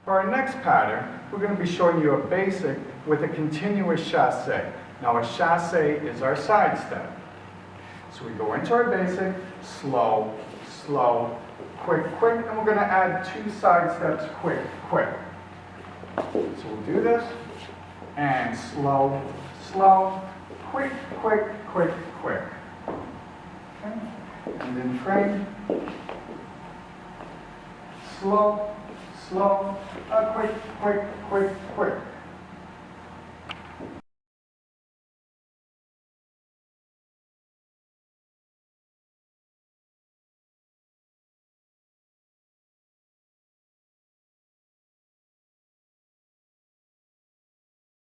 For our next pattern, we're going to be showing you a basic with a continuous chasse. Now a chasse is our side step. So we go into our basic, slow, slow, quick, quick, and we're going to add 2 side steps, quick, quick. So we'll do this, and slow, slow, quick, quick, quick, quick. Okay. And then frame, slow, slow, quick, quick, quick, quick.